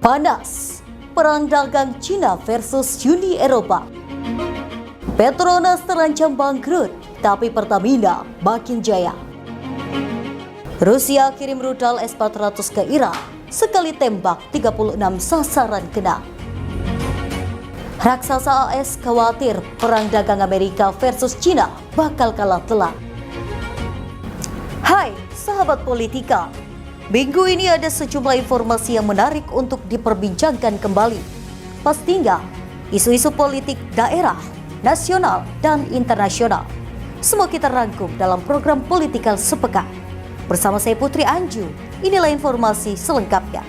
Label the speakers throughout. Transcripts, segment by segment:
Speaker 1: Panas, perang dagang Cina versus Uni Eropa. Petronas terancam bangkrut, tapi Pertamina makin jaya. Rusia kirim rudal S-400 ke Irak, sekali tembak 36 sasaran kena. Raksasa AS khawatir perang dagang Amerika versus Cina bakal kalah telak. Hai sahabat politika, minggu ini ada sejumlah informasi yang menarik untuk diperbincangkan kembali. Pastinya isu-isu politik daerah, nasional, dan internasional. Semua kita rangkum dalam program Politikal Sepekan. Bersama saya Putri Anju, inilah informasi selengkapnya.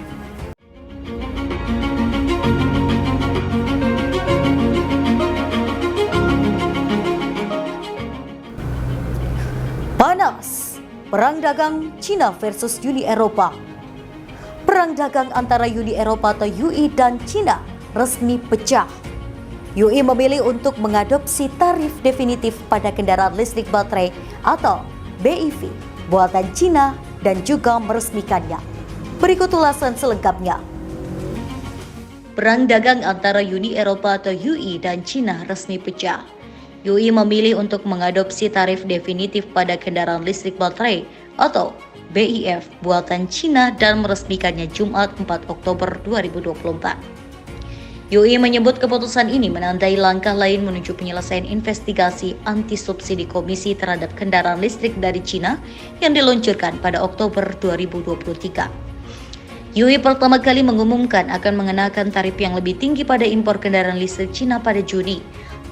Speaker 1: Panas, perang dagang Cina versus Uni Eropa. Perang dagang antara Uni Eropa atau UI dan Cina resmi pecah. UI memilih untuk mengadopsi tarif definitif pada kendaraan listrik baterai atau BEV buatan Cina dan juga meresmikannya. Berikut ulasan selengkapnya. Perang dagang antara Uni Eropa atau UI dan Cina resmi pecah. UI memilih untuk mengadopsi tarif definitif pada kendaraan listrik baterai atau BEV buatan Cina dan meresmikannya Jumat 4 Oktober 2024. UI menyebut keputusan ini menandai langkah lain menuju penyelesaian investigasi anti-subsidi Komisi terhadap kendaraan listrik dari Cina yang diluncurkan pada Oktober 2023. UI pertama kali mengumumkan akan mengenakan tarif yang lebih tinggi pada impor kendaraan listrik Cina pada Juni.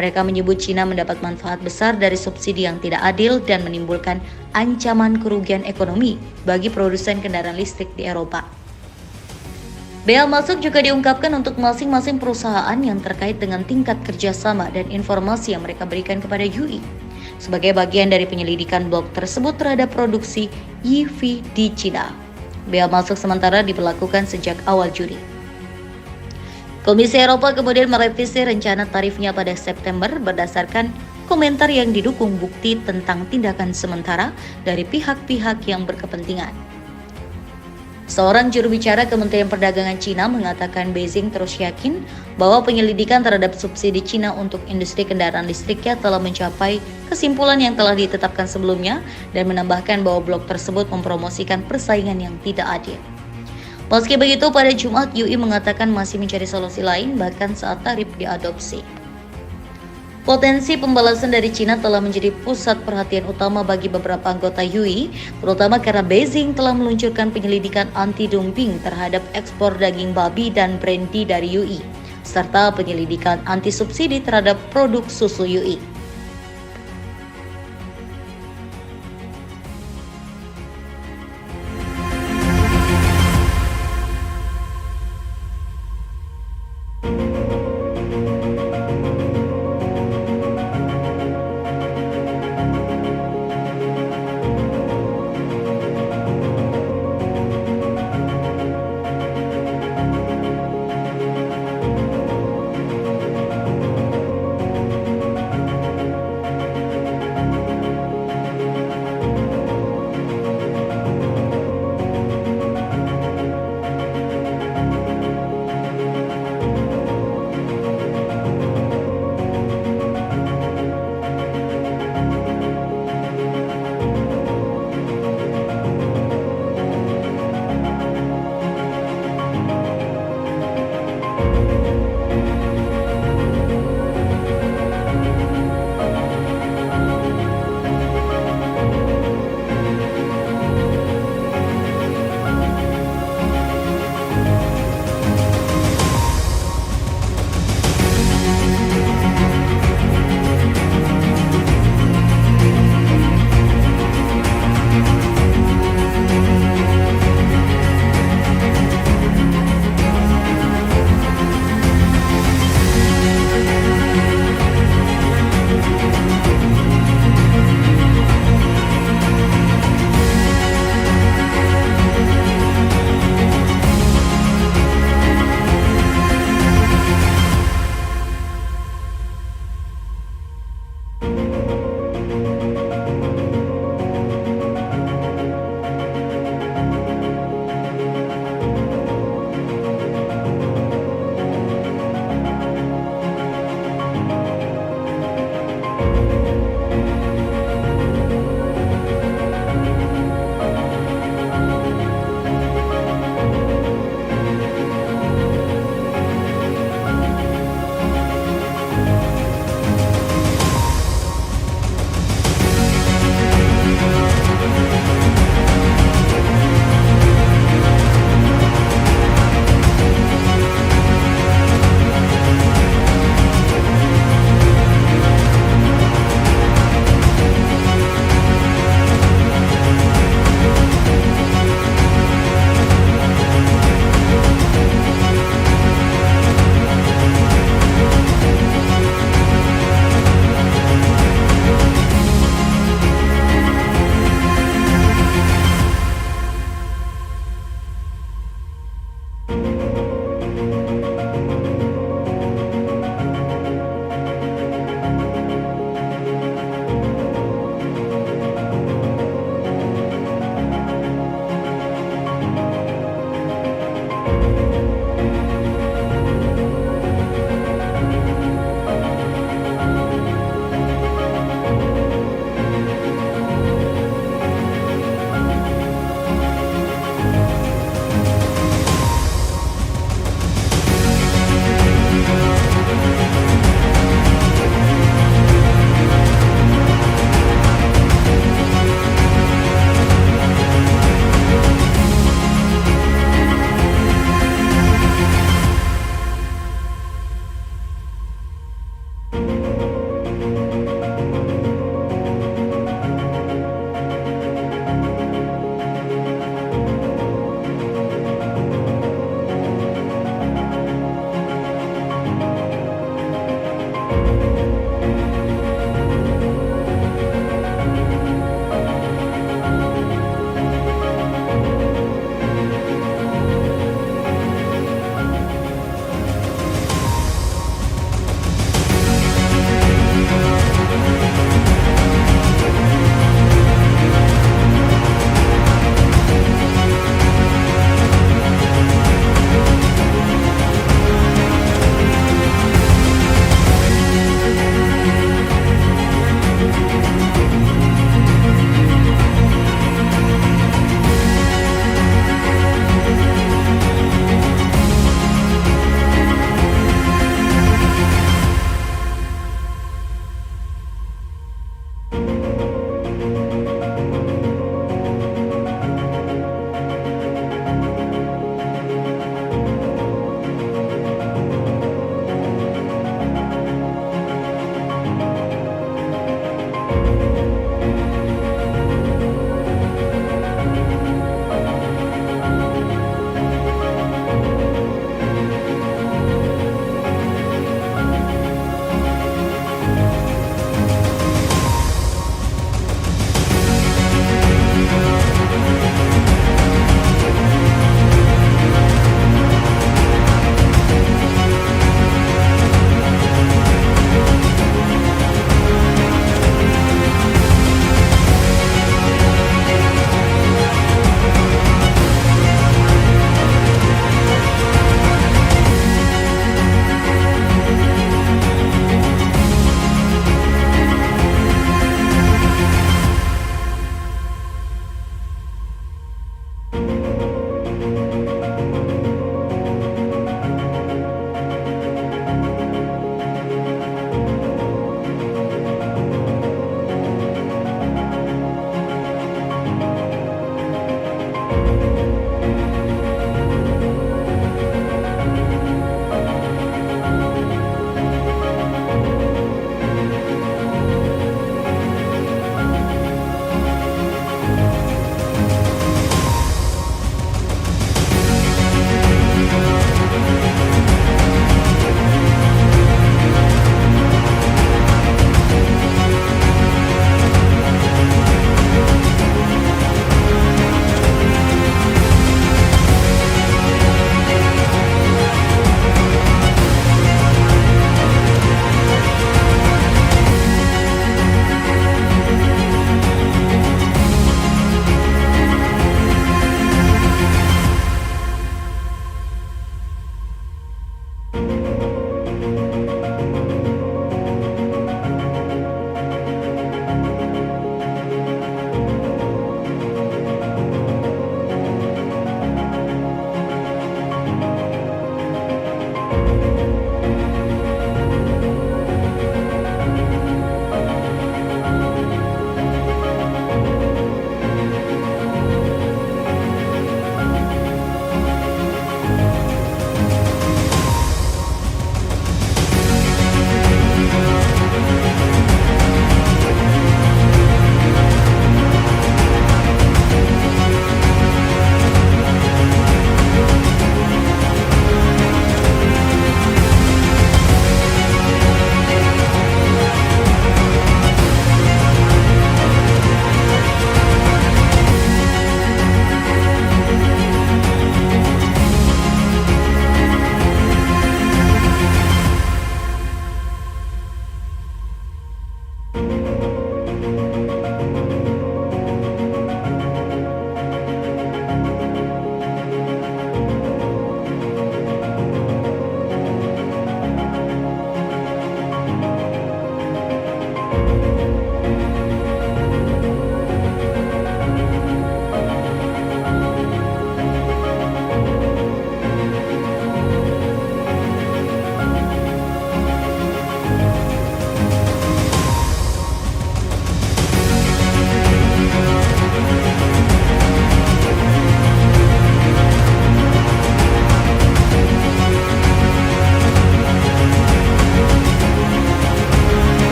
Speaker 1: Mereka menyebut Cina mendapat manfaat besar dari subsidi yang tidak adil dan menimbulkan ancaman kerugian ekonomi bagi produsen kendaraan listrik di Eropa. Bea masuk juga diungkapkan untuk masing-masing perusahaan yang terkait dengan tingkat kerjasama dan informasi yang mereka berikan kepada UI sebagai bagian dari penyelidikan blok tersebut terhadap produksi EV di Cina. Bea masuk sementara diberlakukan sejak awal Juni. Komisi Eropa kemudian merevisi rencana tarifnya pada September berdasarkan komentar yang didukung bukti tentang tindakan sementara dari pihak-pihak yang berkepentingan. Seorang juru bicara Kementerian Perdagangan Cina mengatakan Beijing terus yakin bahwa penyelidikan terhadap subsidi Cina untuk industri kendaraan listriknya telah mencapai kesimpulan yang telah ditetapkan sebelumnya dan menambahkan bahwa blok tersebut mempromosikan persaingan yang tidak adil. Meski begitu, pada Jumat UI mengatakan masih mencari solusi lain bahkan saat tarif diadopsi. Potensi pembalasan dari Cina telah menjadi pusat perhatian utama bagi beberapa anggota UI, terutama karena Beijing telah meluncurkan penyelidikan anti-dumping terhadap ekspor daging babi dan brandy dari UI, serta penyelidikan anti-subsidi terhadap produk susu UI.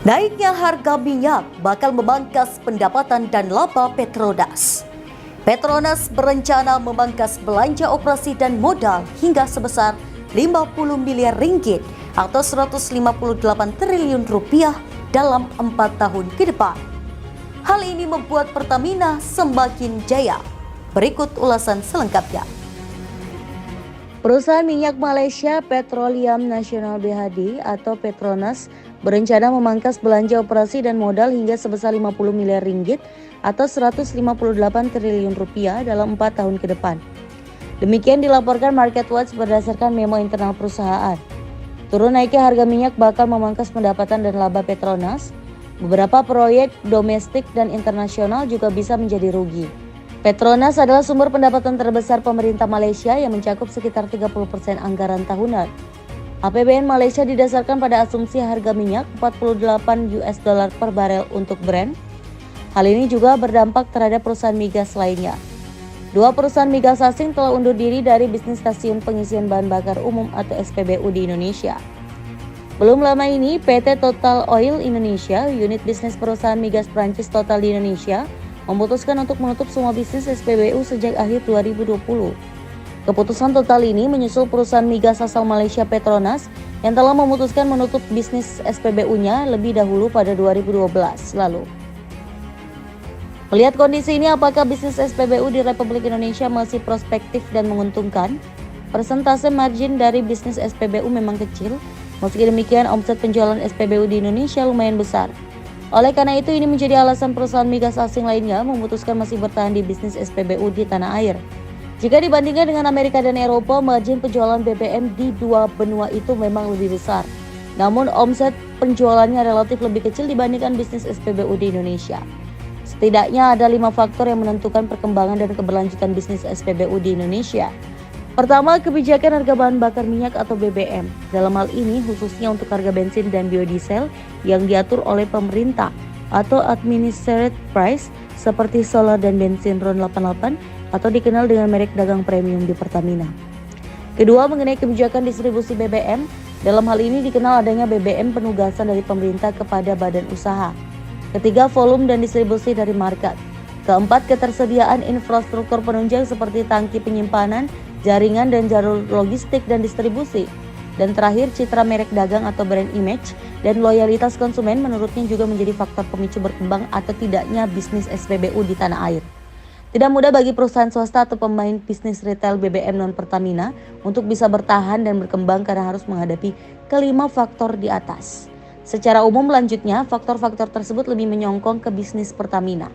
Speaker 1: Naiknya harga minyak bakal memangkas pendapatan dan laba Petronas. Petronas berencana memangkas belanja operasi dan modal hingga sebesar 50 miliar ringgit atau 158 triliun rupiah dalam 4 tahun ke depan. Hal ini membuat Pertamina semakin jaya. Berikut ulasan selengkapnya. Perusahaan minyak Malaysia Petroleum Nasional BHD atau Petronas berencana memangkas belanja operasi dan modal hingga sebesar 50 miliar ringgit atau 158 triliun rupiah dalam 4 tahun ke depan. Demikian dilaporkan MarketWatch berdasarkan memo internal perusahaan. Turun naiknya harga minyak bakal memangkas pendapatan dan laba Petronas. Beberapa proyek domestik dan internasional juga bisa menjadi rugi. Petronas adalah sumber pendapatan terbesar pemerintah Malaysia yang mencakup sekitar 30% anggaran tahunan. APBN Malaysia didasarkan pada asumsi harga minyak 48 US dollar per barel untuk Brent. Hal ini juga berdampak terhadap perusahaan migas lainnya. 2 perusahaan migas asing telah undur diri dari bisnis stasiun pengisian bahan bakar umum atau SPBU di Indonesia. Belum lama ini, PT Total Oil Indonesia, unit bisnis perusahaan migas Prancis Total di Indonesia, memutuskan untuk menutup semua bisnis SPBU sejak akhir 2020. Keputusan Total ini menyusul perusahaan migas asal Malaysia Petronas yang telah memutuskan menutup bisnis SPBU-nya lebih dahulu pada 2012 lalu. Melihat kondisi ini, apakah bisnis SPBU di Republik Indonesia masih prospektif dan menguntungkan? Persentase margin dari bisnis SPBU memang kecil, meski demikian omset penjualan SPBU di Indonesia lumayan besar. Oleh karena itu, ini menjadi alasan perusahaan migas asing lainnya memutuskan masih bertahan di bisnis SPBU di tanah air. Jika dibandingkan dengan Amerika dan Eropa, margin penjualan BBM di dua benua itu memang lebih besar. Namun omset penjualannya relatif lebih kecil dibandingkan bisnis SPBU di Indonesia. Setidaknya ada 5 faktor yang menentukan perkembangan dan keberlanjutan bisnis SPBU di Indonesia. Pertama, kebijakan harga bahan bakar minyak atau BBM. Dalam hal ini khususnya untuk harga bensin dan biodiesel yang diatur oleh pemerintah atau administered price seperti solar dan bensin RON 88 atau dikenal dengan merek dagang premium di Pertamina. Kedua, mengenai kebijakan distribusi BBM. Dalam hal ini dikenal adanya BBM penugasan dari pemerintah kepada badan usaha. Ketiga, volume dan distribusi dari market. Keempat, ketersediaan infrastruktur penunjang seperti tangki penyimpanan, jaringan dan jalur logistik dan distribusi. Dan terakhir, citra merek dagang atau brand image dan loyalitas konsumen menurutnya juga menjadi faktor pemicu berkembang atau tidaknya bisnis SPBU di tanah air. Tidak mudah bagi perusahaan swasta atau pemain bisnis retail BBM non-Pertamina untuk bisa bertahan dan berkembang karena harus menghadapi kelima faktor di atas. Secara umum lanjutnya, faktor-faktor tersebut lebih menyongkong ke bisnis Pertamina.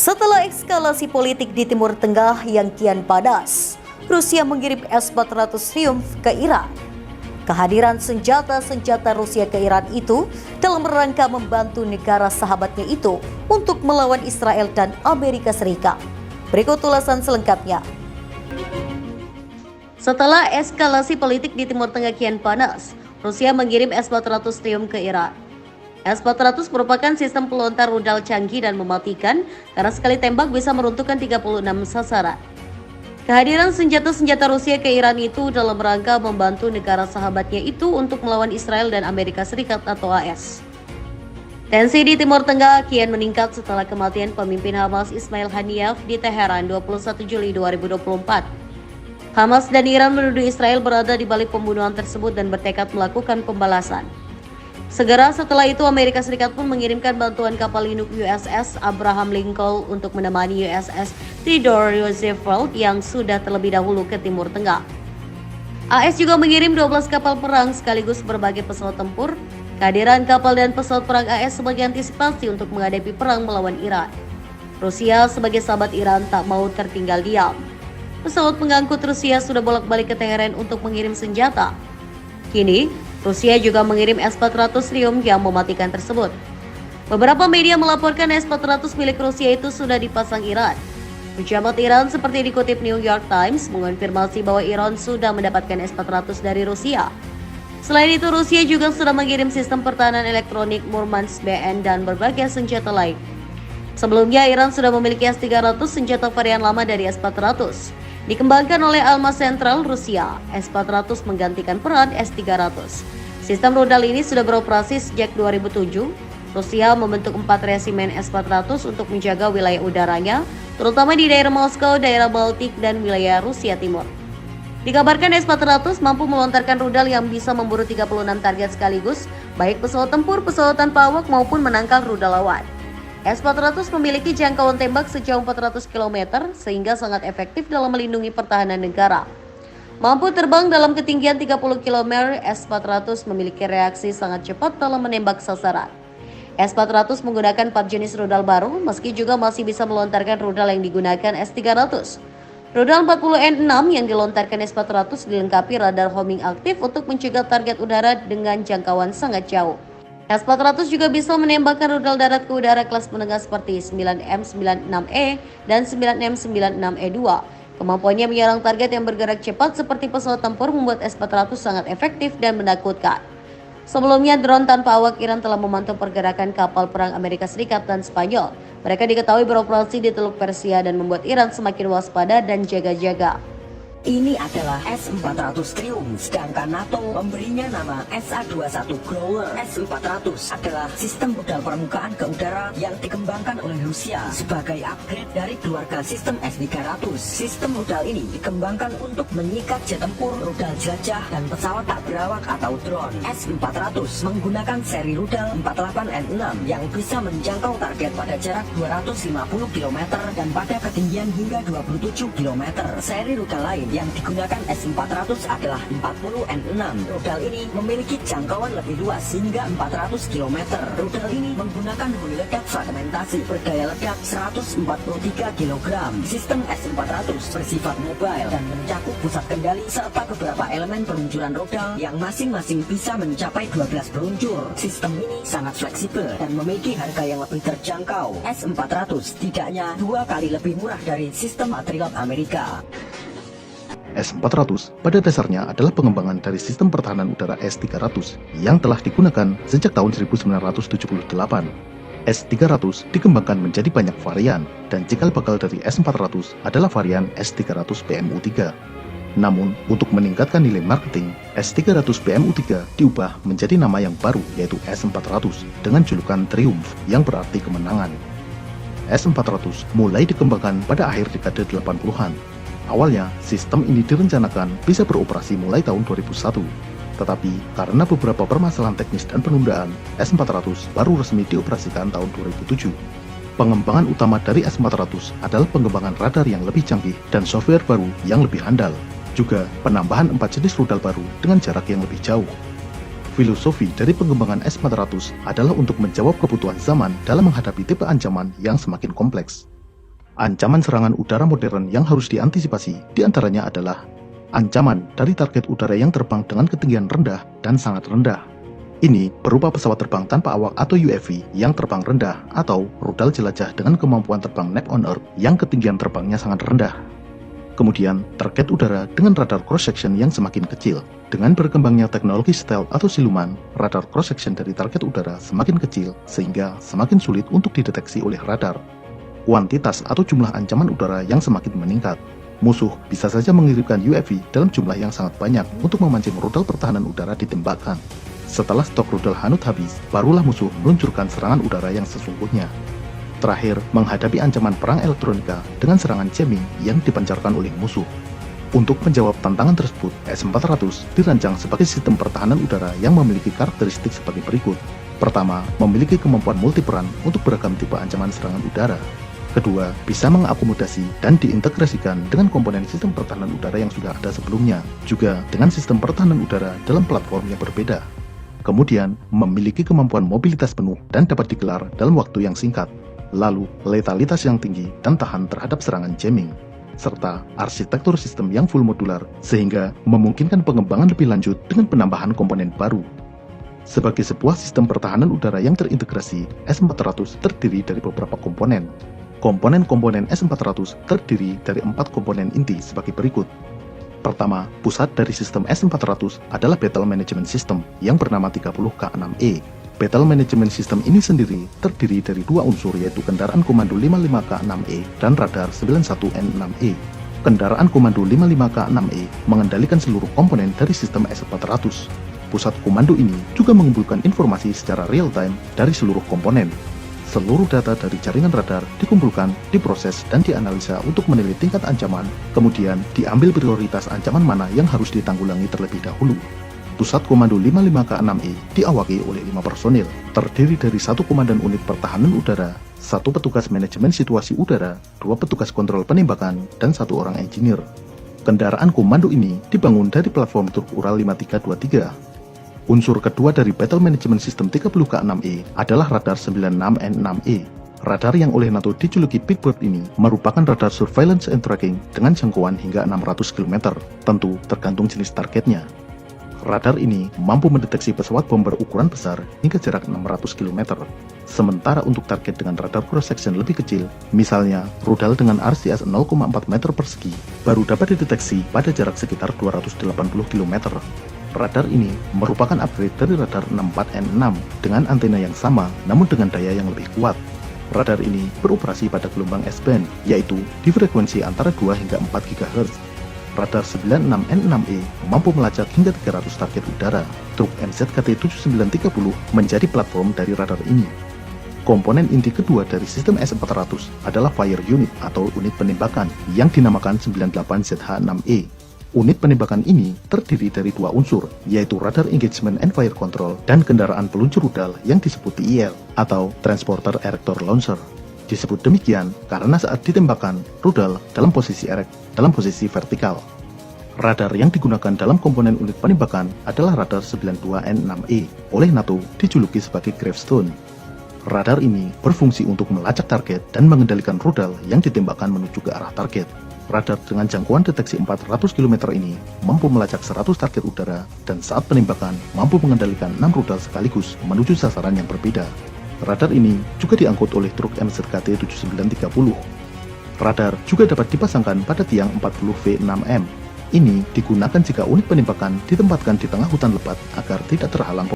Speaker 1: Setelah eskalasi politik di Timur Tengah yang kian panas, Rusia mengirim S-400 Triumph ke Iran. Kehadiran senjata-senjata Rusia ke Iran itu dalam rangka membantu negara sahabatnya itu untuk melawan Israel dan Amerika Serikat. Berikut ulasan selengkapnya. Setelah eskalasi politik di Timur Tengah kian panas, Rusia mengirim S-400 Triumph ke Iran. S-400 merupakan sistem pelontar rudal canggih dan mematikan karena sekali tembak bisa meruntuhkan 36 sasaran. Kehadiran senjata-senjata Rusia ke Iran itu dalam rangka membantu negara sahabatnya itu untuk melawan Israel dan Amerika Serikat atau AS. Tensi di Timur Tengah kian meningkat setelah kematian pemimpin Hamas Ismail Haniyeh di Teheran 21 Juli 2024. Hamas dan Iran menuduh Israel berada di balik pembunuhan tersebut dan bertekad melakukan pembalasan. Segera setelah itu Amerika Serikat pun mengirimkan bantuan kapal induk USS Abraham Lincoln untuk menemani USS Theodore Roosevelt yang sudah terlebih dahulu ke Timur Tengah. AS juga mengirim 12 kapal perang sekaligus berbagai pesawat tempur. Kehadiran kapal dan pesawat perang AS sebagai antisipasi untuk menghadapi perang melawan Iran. Rusia sebagai sahabat Iran tak mau tertinggal diam. Pesawat pengangkut Rusia sudah bolak-balik ke Teheran untuk mengirim senjata. Kini, Rusia juga mengirim S-400 Triumph yang mematikan tersebut. Beberapa media melaporkan S-400 milik Rusia itu sudah dipasang Iran. Pejabat Iran seperti dikutip New York Times mengonfirmasi bahwa Iran sudah mendapatkan S-400 dari Rusia. Selain itu, Rusia juga sudah mengirim sistem pertahanan elektronik Murmansk BN dan berbagai senjata lain. Sebelumnya, Iran sudah memiliki S-300 senjata varian lama dari S-400. Dikembangkan oleh Alma Central Rusia, S-400 menggantikan peran S-300. Sistem rudal ini sudah beroperasi sejak 2007. Rusia membentuk 4 resimen S-400 untuk menjaga wilayah udaranya, terutama di daerah Moskow, daerah Baltik, dan wilayah Rusia Timur. Dikabarkan S-400 mampu melontarkan rudal yang bisa memburu 36 target sekaligus, baik pesawat tempur, pesawat tanpa awak, maupun menangkal rudal lawan. S-400 memiliki jangkauan tembak sejauh 400 km sehingga sangat efektif dalam melindungi pertahanan negara. Mampu terbang dalam ketinggian 30 km, S-400 memiliki reaksi sangat cepat dalam menembak sasaran. S-400 menggunakan 4 jenis rudal baru, meski juga masih bisa melontarkan rudal yang digunakan S-300. Rudal 40N6 yang dilontarkan S-400 dilengkapi radar homing aktif untuk mencegah target udara dengan jangkauan sangat jauh. S-400 juga bisa menembakkan rudal darat ke udara kelas menengah seperti 9M96E dan 9M96E2. Kemampuannya menyerang target yang bergerak cepat seperti pesawat tempur membuat S-400 sangat efektif dan menakutkan. Sebelumnya, drone tanpa awak Iran telah memantau pergerakan kapal perang Amerika Serikat dan Spanyol. Mereka diketahui beroperasi di Teluk Persia dan membuat Iran semakin waspada dan jaga-jaga.
Speaker 2: Ini adalah S-400 Triumph, sedangkan NATO memberinya nama SA-21 Growler. S-400 adalah sistem rudal permukaan ke udara yang dikembangkan oleh Rusia sebagai upgrade dari keluarga sistem S-300. Sistem rudal ini dikembangkan untuk menyikat jet tempur, rudal jelajah, dan pesawat tak berawak atau drone. S-400 menggunakan seri rudal 48N6 yang bisa menjangkau target pada jarak 250 km dan pada ketinggian hingga 27 km. Seri rudal lain yang digunakan S-400 adalah 40N6. Rudal ini memiliki jangkauan lebih luas hingga 400 km. Rudal ini menggunakan hulu ledak fragmentasi berdaya ledak 143 kg. Sistem S-400 bersifat mobile dan mencakup pusat kendali serta beberapa elemen peluncuran rudal yang masing-masing bisa mencapai 12 peluncur. Sistem ini sangat fleksibel dan memiliki harga yang lebih terjangkau. S-400 setidaknya 2 kali lebih murah dari sistem Patriot Amerika.
Speaker 3: S-400 pada dasarnya adalah pengembangan dari sistem pertahanan udara S-300 yang telah digunakan sejak tahun 1978. S-300 dikembangkan menjadi banyak varian, dan cikal bakal dari S-400 adalah varian S-300 BMU-3. Namun, untuk meningkatkan nilai marketing, S-300 BMU-3 diubah menjadi nama yang baru yaitu S-400 dengan julukan Triumph yang berarti kemenangan. S-400 mulai dikembangkan pada akhir dekade 80-an. Awalnya, sistem ini direncanakan bisa beroperasi mulai tahun 2001. Tetapi, karena beberapa permasalahan teknis dan penundaan, S-400 baru resmi dioperasikan tahun 2007. Pengembangan utama dari S-400 adalah pengembangan radar yang lebih canggih dan software baru yang lebih handal. Juga, penambahan 4 jenis rudal baru dengan jarak yang lebih jauh. Filosofi dari pengembangan S-400 adalah untuk menjawab kebutuhan zaman dalam menghadapi tipe ancaman yang semakin kompleks. Ancaman serangan udara modern yang harus diantisipasi diantaranya adalah ancaman dari target udara yang terbang dengan ketinggian rendah dan sangat rendah. Ini berupa pesawat terbang tanpa awak atau UAV yang terbang rendah atau rudal jelajah dengan kemampuan terbang neck on earth yang ketinggian terbangnya sangat rendah. Kemudian, target udara dengan radar cross-section yang semakin kecil. Dengan berkembangnya teknologi stealth atau siluman, radar cross-section dari target udara semakin kecil sehingga semakin sulit untuk dideteksi oleh radar. Kuantitas atau jumlah ancaman udara yang semakin meningkat. Musuh bisa saja mengirimkan UAV dalam jumlah yang sangat banyak untuk memancing rudal pertahanan udara ditembakkan. Setelah stok rudal hanyut habis, barulah musuh meluncurkan serangan udara yang sesungguhnya. Terakhir, menghadapi ancaman perang elektronika dengan serangan jamming yang dipancarkan oleh musuh. Untuk menjawab tantangan tersebut, S-400 dirancang sebagai sistem pertahanan udara yang memiliki karakteristik sebagai berikut. Pertama, memiliki kemampuan multiperan untuk beragam tipe ancaman serangan udara. Kedua, bisa mengakomodasi dan diintegrasikan dengan komponen sistem pertahanan udara yang sudah ada sebelumnya, juga dengan sistem pertahanan udara dalam platform yang berbeda. Kemudian, memiliki kemampuan mobilitas penuh dan dapat digelar dalam waktu yang singkat. Lalu, letalitas yang tinggi dan tahan terhadap serangan jamming, serta arsitektur sistem yang full modular sehingga memungkinkan pengembangan lebih lanjut dengan penambahan komponen baru. Sebagai sebuah sistem pertahanan udara yang terintegrasi, S-400 terdiri dari beberapa komponen. Komponen-komponen S-400 terdiri dari 4 komponen inti sebagai berikut. Pertama, pusat dari sistem S-400 adalah Battle Management System yang bernama 30K6E. Battle Management System ini sendiri terdiri dari 2 unsur, yaitu kendaraan komando 55K6E dan radar 91N6E. Kendaraan komando 55K6E mengendalikan seluruh komponen dari sistem S-400. Pusat komando ini juga mengumpulkan informasi secara real-time dari seluruh komponen. Seluruh data dari jaringan radar dikumpulkan, diproses, dan dianalisa untuk menilai tingkat ancaman, kemudian diambil prioritas ancaman mana yang harus ditanggulangi terlebih dahulu. Pusat Komando 55K6E diawaki oleh 5 personil, terdiri dari 1 komandan unit pertahanan udara, 1 petugas manajemen situasi udara, 2 petugas kontrol penembakan, dan 1 orang engineer. Kendaraan komando ini dibangun dari platform truk Ural 5323. Unsur kedua dari Battle Management System 30K6E adalah radar 96N6E. Radar yang oleh NATO dijuluki Big Bird ini merupakan radar surveillance and tracking dengan jangkauan hingga 600 km, tentu tergantung jenis targetnya. Radar ini mampu mendeteksi pesawat bom berukuran besar hingga jarak 600 km. Sementara untuk target dengan radar cross-section lebih kecil, misalnya rudal dengan RCS 0,4 meter persegi, baru dapat dideteksi pada jarak sekitar 280 km. Radar ini merupakan upgrade dari radar 64N6 dengan antena yang sama namun dengan daya yang lebih kuat. Radar ini beroperasi pada gelombang S-band, yaitu di frekuensi antara 2 hingga 4 GHz. Radar 96N6E mampu melacak hingga 300 target udara. Truk MZKT-7930 menjadi platform dari radar ini. Komponen inti kedua dari sistem S-400 adalah Fire Unit atau unit penembakan yang dinamakan 98ZH6E. Unit penembakan ini terdiri dari 2 unsur, yaitu Radar Engagement and Fire Control dan kendaraan peluncur rudal yang disebut TEL atau Transporter Erector Launcher. Disebut demikian karena saat ditembakkan, rudal dalam posisi vertikal. Radar yang digunakan dalam komponen unit penembakan adalah Radar 92N6E, oleh NATO dijuluki sebagai Gravestone. Radar ini berfungsi untuk melacak target dan mengendalikan rudal yang ditembakkan menuju ke arah target. Radar dengan jangkauan deteksi 400 km ini mampu melacak 100 target udara dan saat penembakan mampu mengendalikan 6 rudal sekaligus menuju sasaran yang berbeda. Radar ini juga diangkut oleh truk MZKT-7930. Radar juga dapat dipasangkan pada tiang 40V6M. Ini digunakan jika unit penembakan ditempatkan di tengah hutan lebat agar tidak terhalang.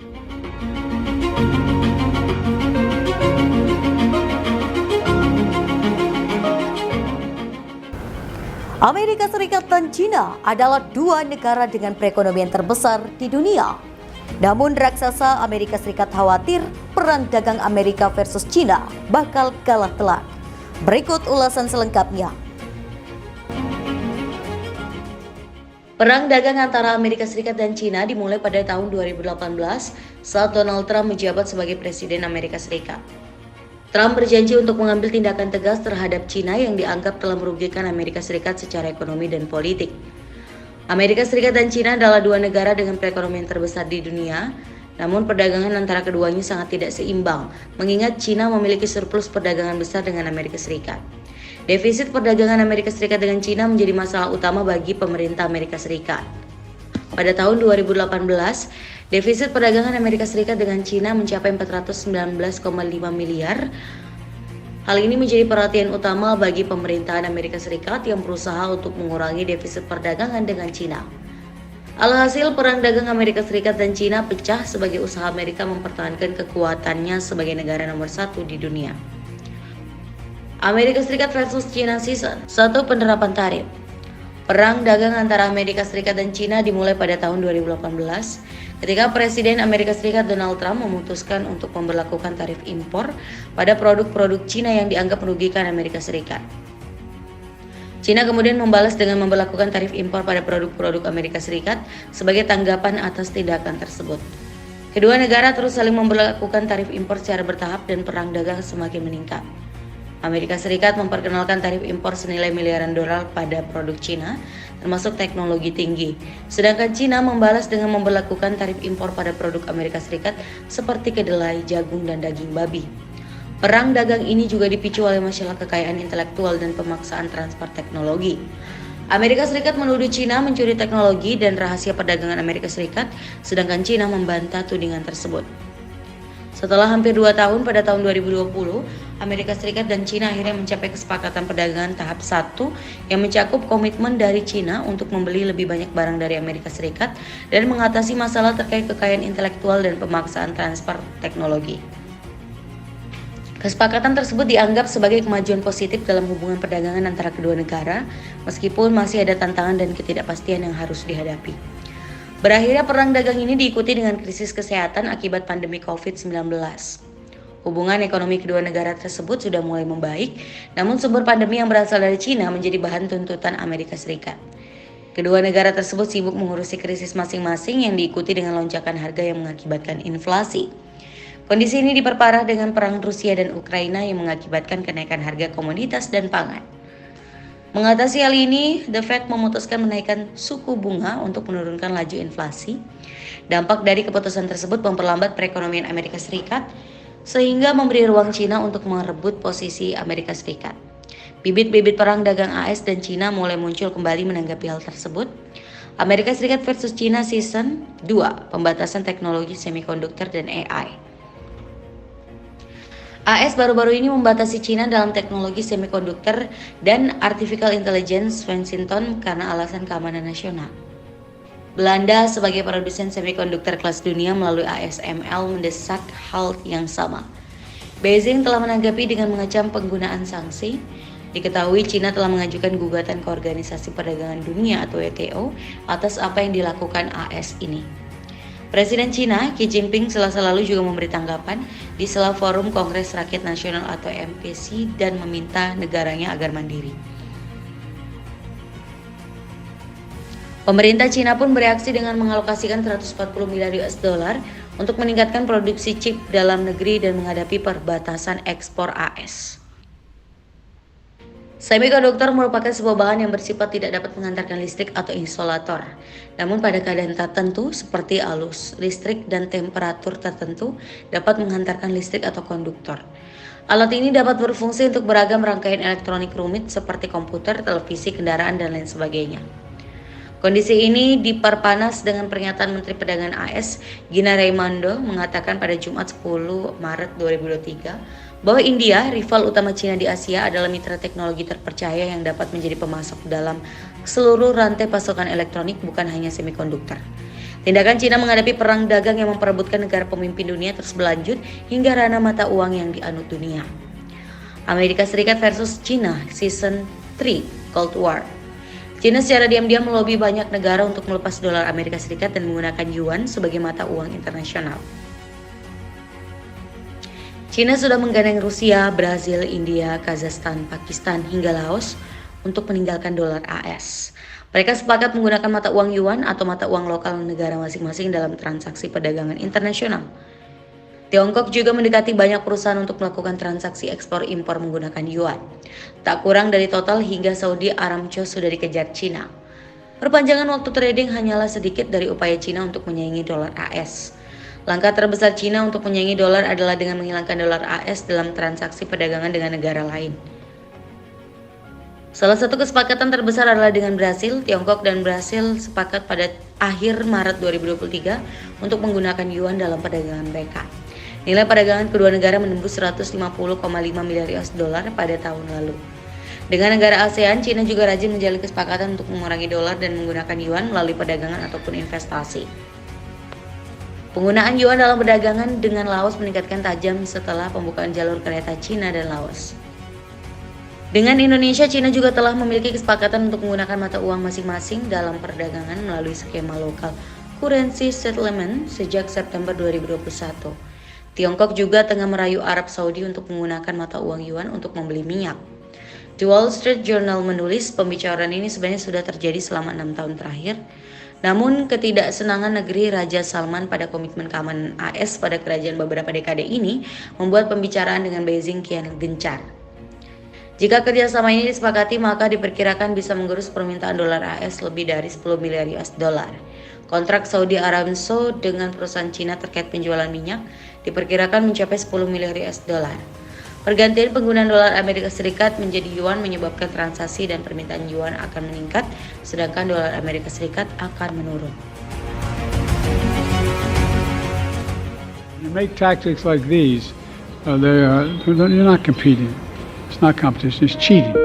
Speaker 1: Amerika Serikat dan China adalah 2 negara dengan perekonomian terbesar di dunia. Namun raksasa Amerika Serikat khawatir perang dagang Amerika versus China bakal kalah telak. Berikut ulasan selengkapnya. Perang dagang antara Amerika Serikat dan China dimulai pada tahun 2018 saat Donald Trump menjabat sebagai Presiden Amerika Serikat. Trump berjanji untuk mengambil tindakan tegas terhadap China yang dianggap telah merugikan Amerika Serikat secara ekonomi dan politik. Amerika Serikat dan China adalah 2 negara dengan perekonomian terbesar di dunia, namun perdagangan antara keduanya sangat tidak seimbang, mengingat China memiliki surplus perdagangan besar dengan Amerika Serikat. Defisit perdagangan Amerika Serikat dengan China menjadi masalah utama bagi pemerintah Amerika Serikat. Pada tahun 2018, defisit perdagangan Amerika Serikat dengan China mencapai 419,5 miliar. Hal ini menjadi perhatian utama bagi pemerintahan Amerika Serikat yang berusaha untuk mengurangi defisit perdagangan dengan China. Alhasil, perang dagang Amerika Serikat dan China pecah sebagai usaha Amerika mempertahankan kekuatannya sebagai negara nomor 1 di dunia. Amerika Serikat versus China Season 1 penerapan tarif. Perang dagang antara Amerika Serikat dan China dimulai pada tahun 2018 ketika Presiden Amerika Serikat Donald Trump memutuskan untuk memberlakukan tarif impor pada produk-produk China yang dianggap merugikan Amerika Serikat. Cina kemudian membalas dengan memberlakukan tarif impor pada produk-produk Amerika Serikat sebagai tanggapan atas tindakan tersebut. Kedua negara terus saling memberlakukan tarif impor secara bertahap dan perang dagang semakin meningkat. Amerika Serikat memperkenalkan tarif impor senilai miliaran dolar pada produk Cina, termasuk teknologi tinggi. Sedangkan Cina membalas dengan memberlakukan tarif impor pada produk Amerika Serikat seperti kedelai, jagung, dan daging babi. Perang dagang ini juga dipicu oleh masalah kekayaan intelektual dan pemaksaan transfer teknologi. Amerika Serikat menuduh Cina mencuri teknologi dan rahasia perdagangan Amerika Serikat, sedangkan Cina membantah tudingan tersebut. Setelah hampir 2 tahun pada tahun 2020, Amerika Serikat dan Cina akhirnya mencapai kesepakatan perdagangan tahap 1 yang mencakup komitmen dari Cina untuk membeli lebih banyak barang dari Amerika Serikat dan mengatasi masalah terkait kekayaan intelektual dan pemaksaan transfer teknologi. Kesepakatan tersebut dianggap sebagai kemajuan positif dalam hubungan perdagangan antara kedua negara, meskipun masih ada tantangan dan ketidakpastian yang harus dihadapi. Berakhirnya perang dagang ini diikuti dengan krisis kesehatan akibat pandemi COVID-19. Hubungan ekonomi kedua negara tersebut sudah mulai membaik, namun sumber pandemi yang berasal dari Cina menjadi bahan tuntutan Amerika Serikat. Kedua negara tersebut sibuk mengurusi krisis masing-masing yang diikuti dengan lonjakan harga yang mengakibatkan inflasi. Kondisi ini diperparah dengan perang Rusia dan Ukraina yang mengakibatkan kenaikan harga komoditas dan pangan. Mengatasi hal ini, The Fed memutuskan menaikkan suku bunga untuk menurunkan laju inflasi. Dampak dari keputusan tersebut memperlambat perekonomian Amerika Serikat, sehingga memberi ruang Cina untuk merebut posisi Amerika Serikat. Bibit-bibit perang dagang AS dan Cina mulai muncul kembali menanggapi hal tersebut. Amerika Serikat versus Cina Season 2, pembatasan teknologi semikonduktor dan AI. AS baru-baru ini membatasi Cina dalam teknologi semikonduktor dan artificial intelligence Washington karena alasan keamanan nasional. Belanda sebagai produsen semikonduktor kelas dunia melalui ASML mendesak hal yang sama. Beijing telah menanggapi dengan mengecam penggunaan sanksi. Diketahui Cina telah mengajukan gugatan ke Organisasi Perdagangan Dunia atau WTO atas apa yang dilakukan AS ini. Presiden Cina Xi Jinping Selasa lalu juga memberi tanggapan di sela Forum Kongres Rakyat Nasional atau MPC dan meminta negaranya agar mandiri. Pemerintah Cina pun bereaksi dengan mengalokasikan 140 miliar US dollar untuk meningkatkan produksi chip dalam negeri dan menghadapi perbatasan ekspor AS. Semikonduktor merupakan sebuah bahan yang bersifat tidak dapat mengantarkan listrik atau isolator. Namun pada keadaan tertentu seperti arus listrik dan temperatur tertentu dapat menghantarkan listrik atau konduktor. Alat ini dapat berfungsi untuk beragam rangkaian elektronik rumit seperti komputer, televisi, kendaraan, dan lain sebagainya. Kondisi ini diperpanas dengan pernyataan Menteri Perdagangan AS Gina Raimondo mengatakan pada Jumat 10 Maret 2023 bahwa India, rival utama Cina di Asia, adalah mitra teknologi terpercaya yang dapat menjadi pemasok dalam seluruh rantai pasokan elektronik, bukan hanya semikonduktor. Tindakan Cina menghadapi perang dagang yang memperebutkan negara pemimpin dunia terus berlanjut hingga ranah mata uang yang dianut dunia. Amerika Serikat versus Cina Season 3 Cold War. Cina secara diam-diam melobi banyak negara untuk melepas dolar Amerika Serikat dan menggunakan yuan sebagai mata uang internasional. Cina sudah menggandeng Rusia, Brazil, India, Kazakhstan, Pakistan, hingga Laos untuk meninggalkan dolar AS. Mereka sepakat menggunakan mata uang yuan atau mata uang lokal negara masing-masing dalam transaksi perdagangan internasional. Tiongkok juga mendekati banyak perusahaan untuk melakukan transaksi ekspor impor menggunakan yuan. Tak kurang dari total hingga Saudi Aramco sudah dikejar Cina. Perpanjangan waktu trading hanyalah sedikit dari upaya Cina untuk menyaingi dolar AS. Langkah terbesar Cina untuk menyaingi dolar adalah dengan menghilangkan dolar AS dalam transaksi perdagangan dengan negara lain. Salah satu kesepakatan terbesar adalah dengan Brasil. Tiongkok dan Brasil sepakat pada akhir Maret 2023 untuk menggunakan yuan dalam perdagangan mereka. Nilai perdagangan kedua negara menembus 150,5 miliar US dollar pada tahun lalu. Dengan negara ASEAN, Cina juga rajin menjalin kesepakatan untuk mengurangi dolar dan menggunakan yuan melalui perdagangan ataupun investasi. Penggunaan yuan dalam perdagangan dengan Laos meningkatkan tajam setelah pembukaan jalur kereta Cina dan Laos. Dengan Indonesia, Cina juga telah memiliki kesepakatan untuk menggunakan mata uang masing-masing dalam perdagangan melalui skema local currency settlement sejak September 2021. Tiongkok juga tengah merayu Arab Saudi untuk menggunakan mata uang yuan untuk membeli minyak. The Wall Street Journal menulis pembicaraan ini sebenarnya sudah terjadi selama 6 tahun terakhir. Namun ketidaksenangan negeri Raja Salman pada komitmen keamanan AS pada kerajaan beberapa dekade ini membuat pembicaraan dengan Beijing kian gencar. Jika kerjasama ini disepakati, maka diperkirakan bisa menggerus permintaan dolar AS lebih dari 10 miliar US dollar. Kontrak Saudi Aramco dengan perusahaan Cina terkait penjualan minyak diperkirakan mencapai 10 miliar US dollar. Pergantian penggunaan dolar Amerika Serikat menjadi yuan menyebabkan transaksi dan permintaan yuan akan meningkat, sedangkan dolar Amerika Serikat akan menurun.
Speaker 4: You make tactics like these, you're not competing. It's not competition, it's cheating.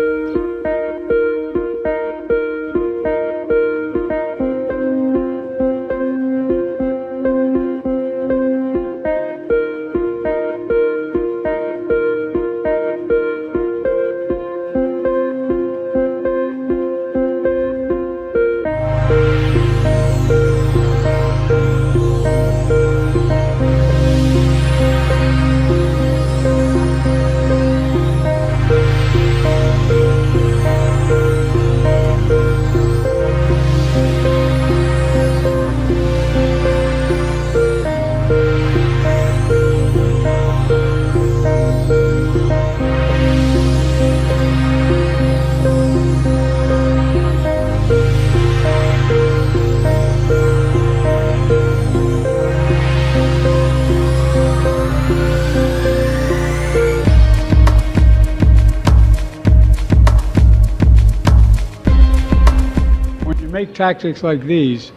Speaker 4: Make tactics like these,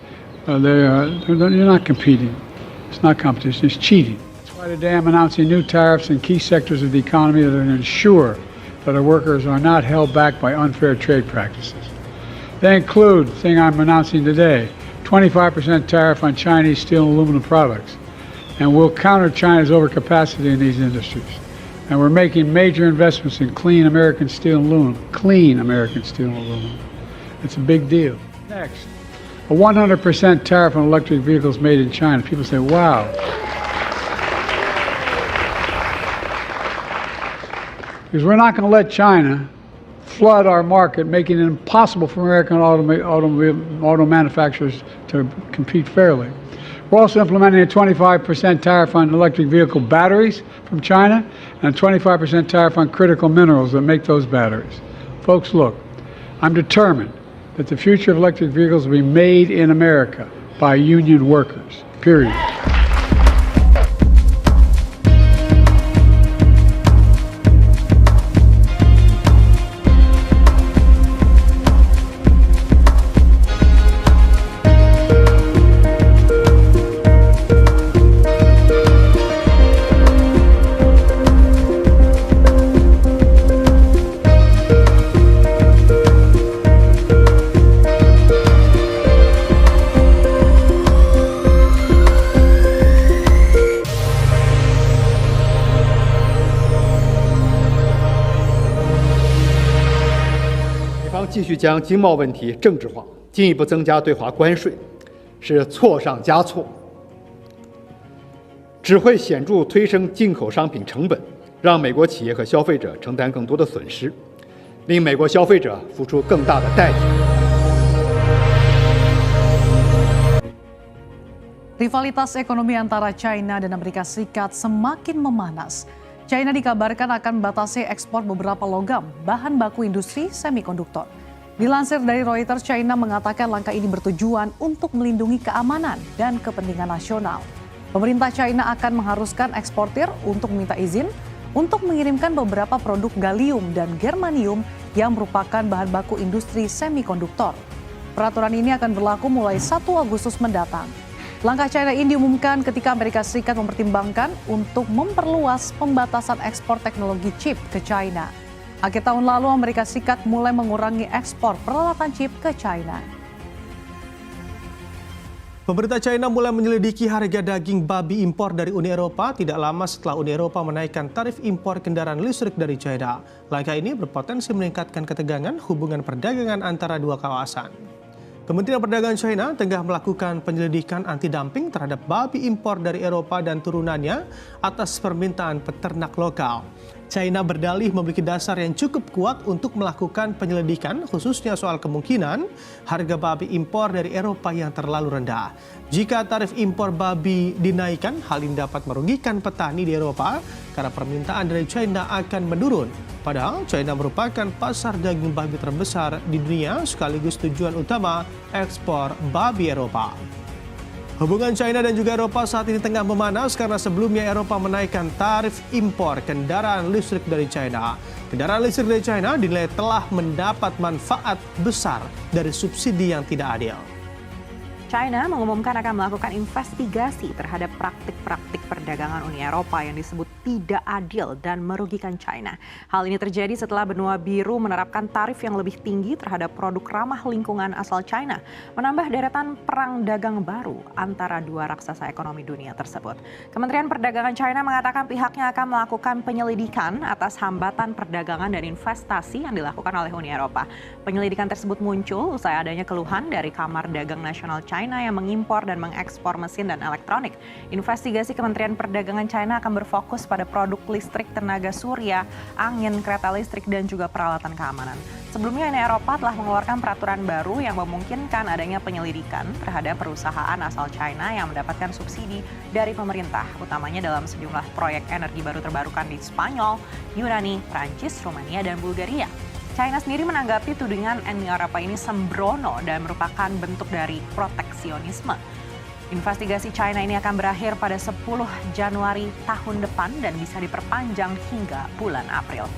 Speaker 4: you're not competing. It's not competition, it's cheating. That's why today I'm announcing new tariffs in key sectors of the economy that are going to ensure that our workers are not held back by unfair trade practices. They include, the thing I'm announcing today, 25% tariff on Chinese steel and aluminum products. And we'll counter China's overcapacity in these industries. And we're making major investments in clean American steel and aluminum. Clean American steel and aluminum. It's a big deal. Next, a 100% tariff on electric vehicles made in China. People say, wow. Because we're not going to let China flood our market, making it impossible for American auto manufacturers to compete fairly. We're also implementing a 25% tariff on electric vehicle batteries from China and a 25% tariff on critical minerals that make those batteries. Folks, look, I'm determined that the future of electric vehicles will be made in America by union workers, period.
Speaker 5: 方继续将经贸问题政治化，进一步增加对华关税，是错上加错，只会显著推升进口商品成本，让美国企业和消费者承担更多的损失，令美国消费者付出更大的代价。
Speaker 6: Rivalitas ekonomi antara China dan Amerika Serikat semakin memanas. China dikabarkan akan membatasi ekspor beberapa logam, bahan baku industri semikonduktor. Dilansir dari Reuters, China mengatakan langkah ini bertujuan untuk melindungi keamanan dan kepentingan nasional. Pemerintah China akan mengharuskan eksportir untuk meminta izin untuk mengirimkan beberapa produk gallium dan germanium yang merupakan bahan baku industri semikonduktor. Peraturan ini akan berlaku mulai 1 Agustus mendatang. Langkah China ini diumumkan ketika Amerika Serikat mempertimbangkan untuk memperluas pembatasan ekspor teknologi chip ke China. Akhir tahun lalu Amerika Serikat mulai mengurangi ekspor peralatan chip ke China.
Speaker 7: Pemerintah China mulai menyelidiki harga daging babi impor dari Uni Eropa tidak lama setelah Uni Eropa menaikkan tarif impor kendaraan listrik dari China. Langkah ini berpotensi meningkatkan ketegangan hubungan perdagangan antara dua kawasan. Kementerian Perdagangan China tengah melakukan penyelidikan anti-dumping terhadap babi impor dari Eropa dan turunannya atas permintaan peternak lokal. China berdalih memiliki dasar yang cukup kuat untuk melakukan penyelidikan, khususnya soal kemungkinan harga babi impor dari Eropa yang terlalu rendah. Jika tarif impor babi dinaikkan, hal ini dapat merugikan petani di Eropa karena permintaan dari China akan menurun. Padahal China merupakan pasar daging babi terbesar di dunia sekaligus tujuan utama ekspor babi Eropa. Hubungan China dan juga Eropa saat ini tengah memanas karena sebelumnya Eropa menaikkan tarif impor kendaraan listrik dari China. Kendaraan listrik dari China dinilai telah mendapat manfaat besar dari subsidi yang tidak adil.
Speaker 8: China mengumumkan akan melakukan investigasi terhadap praktik-praktik perdagangan Uni Eropa yang disebut tidak adil dan merugikan China. Hal ini terjadi setelah benua biru menerapkan tarif yang lebih tinggi terhadap produk ramah lingkungan asal China, menambah deretan perang dagang baru antara dua raksasa ekonomi dunia tersebut. Kementerian Perdagangan China mengatakan pihaknya akan melakukan penyelidikan atas hambatan perdagangan dan investasi yang dilakukan oleh Uni Eropa. Penyelidikan tersebut muncul usai adanya keluhan dari Kamar Dagang Nasional China yang mengimpor dan mengekspor mesin dan elektronik. Investigasi Kementerian Perdagangan China akan berfokus pada produk listrik tenaga surya, angin, kereta listrik, dan juga peralatan keamanan. Sebelumnya Uni Eropa telah mengeluarkan peraturan baru yang memungkinkan adanya penyelidikan terhadap perusahaan asal China yang mendapatkan subsidi dari pemerintah, utamanya dalam sejumlah proyek energi baru terbarukan di Spanyol, Yunani, Prancis, Rumania, dan Bulgaria. China sendiri menanggapi tudingan Uni Eropa ini sembrono dan merupakan bentuk dari proteksionisme. Investigasi China ini akan berakhir pada 10 Januari tahun depan dan bisa diperpanjang hingga bulan April.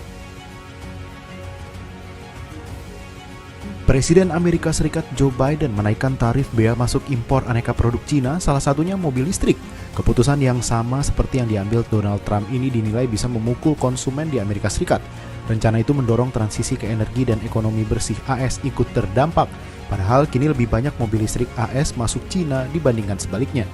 Speaker 9: Presiden Amerika Serikat Joe Biden menaikkan tarif bea masuk impor aneka produk Cina, salah satunya mobil listrik. Keputusan yang sama seperti yang diambil Donald Trump ini dinilai bisa memukul konsumen di Amerika Serikat. Rencana itu mendorong transisi ke energi dan ekonomi bersih AS ikut terdampak. Padahal kini lebih banyak mobil listrik AS masuk Cina dibandingkan sebaliknya.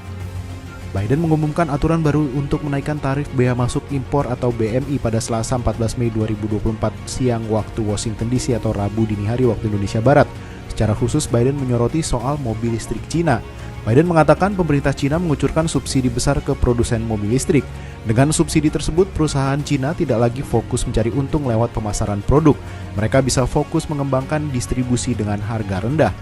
Speaker 9: Biden mengumumkan aturan baru untuk menaikkan tarif bea masuk impor atau BMI pada Selasa 14 Mei 2024 siang waktu Washington DC atau Rabu dini hari waktu Indonesia Barat. Secara khusus Biden menyoroti soal mobil listrik Cina. Biden mengatakan pemerintah Cina mengucurkan subsidi besar ke produsen mobil listrik. Dengan subsidi tersebut, perusahaan Cina tidak lagi fokus mencari untung lewat pemasaran produk. Mereka bisa fokus mengembangkan distribusi dengan harga rendah.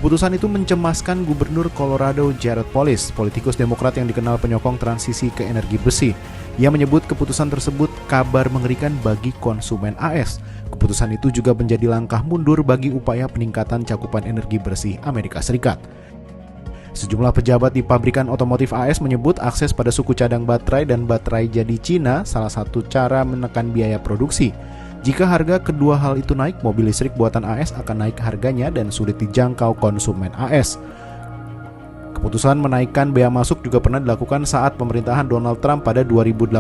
Speaker 9: Keputusan itu mencemaskan Gubernur Colorado Jared Polis, politikus Demokrat yang dikenal penyokong transisi ke energi bersih. Ia menyebut keputusan tersebut kabar mengerikan bagi konsumen AS. Keputusan itu juga menjadi langkah mundur bagi upaya peningkatan cakupan energi bersih Amerika Serikat. Sejumlah pejabat di pabrikan otomotif AS menyebut akses pada suku cadang baterai dan baterai jadi Cina salah satu cara menekan biaya produksi. Jika harga kedua hal itu naik, mobil listrik buatan AS akan naik harganya dan sulit dijangkau konsumen AS. Keputusan menaikkan bea masuk juga pernah dilakukan saat pemerintahan Donald Trump pada 2018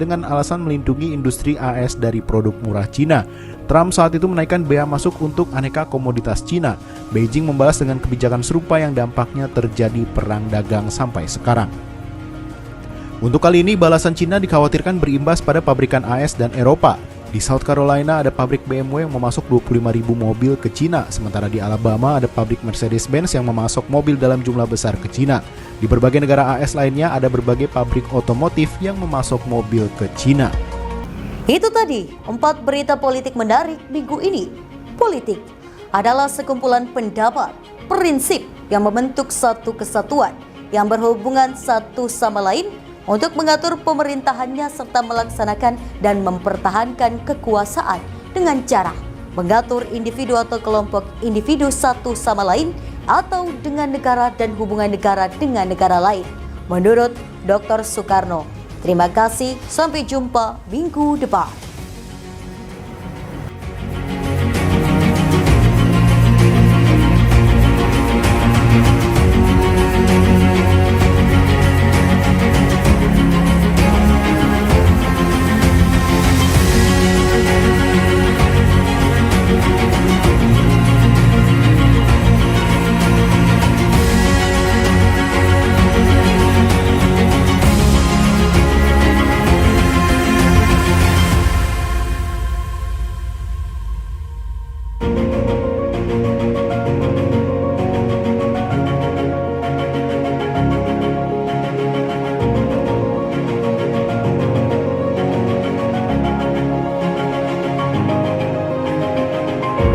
Speaker 9: dengan alasan melindungi industri AS dari produk murah Cina. Trump saat itu menaikkan bea masuk untuk aneka komoditas Cina. Beijing membalas dengan kebijakan serupa yang dampaknya terjadi perang dagang sampai sekarang. Untuk kali ini, balasan Cina dikhawatirkan berimbas pada pabrikan AS dan Eropa. Di South Carolina ada pabrik BMW yang memasok 25.000 mobil ke Cina, sementara di Alabama ada pabrik Mercedes-Benz yang memasok mobil dalam jumlah besar ke Cina. Di berbagai negara AS lainnya ada berbagai pabrik otomotif yang memasok mobil ke Cina.
Speaker 1: Itu tadi 4 berita politik menarik minggu ini. Politik adalah sekumpulan pendapat, prinsip yang membentuk satu kesatuan yang berhubungan satu sama lain untuk mengatur pemerintahannya serta melaksanakan dan mempertahankan kekuasaan dengan cara mengatur individu atau kelompok individu satu sama lain atau dengan negara dan hubungan negara dengan negara lain. Menurut Dr. Soekarno. Terima kasih, sampai jumpa minggu depan.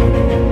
Speaker 9: Jakarta.